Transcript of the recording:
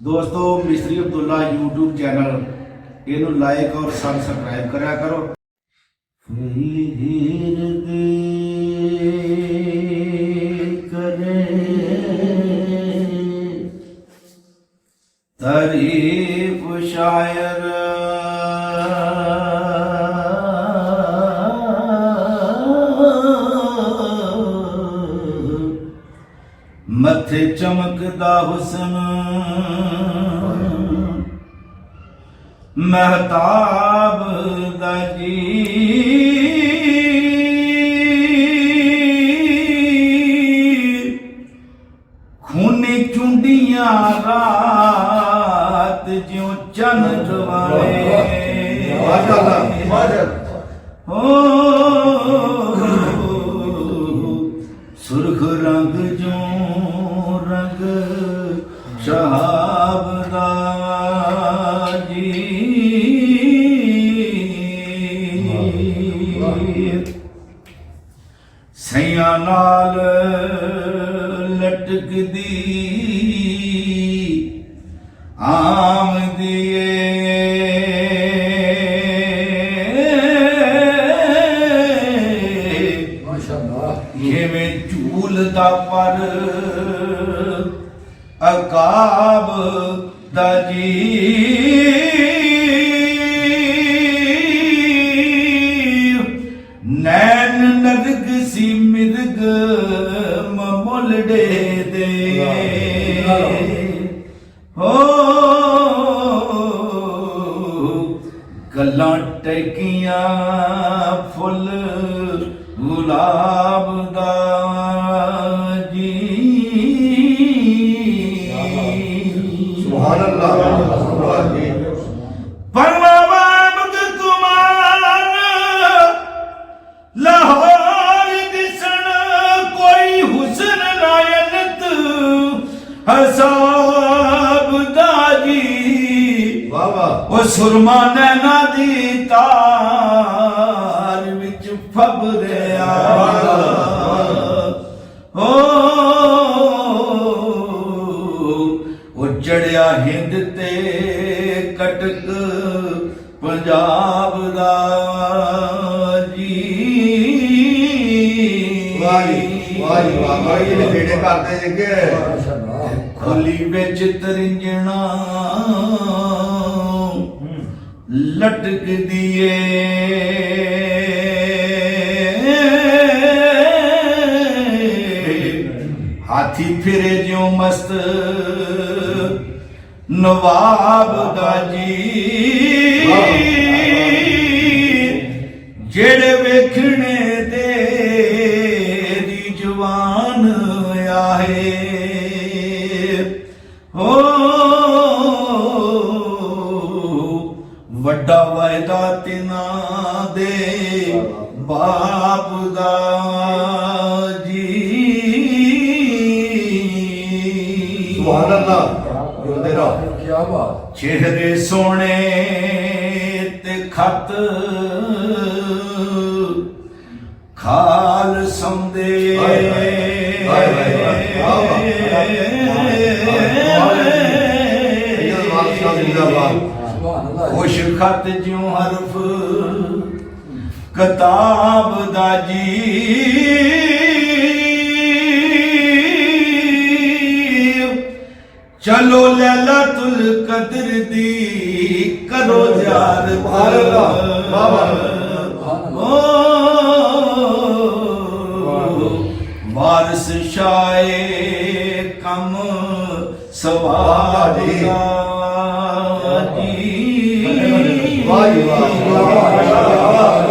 दोस्तों मिस्त्री Abdullah YouTube channel इनू लाइक और सब्सक्राइब करा करो। तारीफ शायर मथे चमकदा हुसन महताब दा जी खूनी चुंडियां रात ज्यों चन सुर्ख रंग जो रंग शहाब दा जी सैयां नाल लटकदी आम दिए जिवें झूलदा पर अकाब दा जी नैन नरग सी मिर्ग मुलड़े दे हो गल्लां टकियां फुल गुलाब दा जी सुभान अल्लाह जी परवान कुमार लाहौर दिसन कोई हुस्न नायनत हसाब दा जी वाह वाह ओ सुरमा नैना दी तार विच फबरिया ओ जड़िया हिंद ते कटक पंजाब दा जी वाह वाह ये बेड़े करते जगे खुली विच तरिंजणा लटक दिए हाथी फिरे ज्यों मस्त नवाब दा जी जेड़े वेखने दे दी जवान आहे हो वड्डा वायदा तिना दे बाप दा जी सुभान अल्लाह तेरा क्या बात चेहरे सोने ते खत खाल सौंदे खुश खत ज्यों हरफ किताब दा जी चलो लैलातुल कद्र दी करो याद वारिस शाए कम सवारी वाह वाह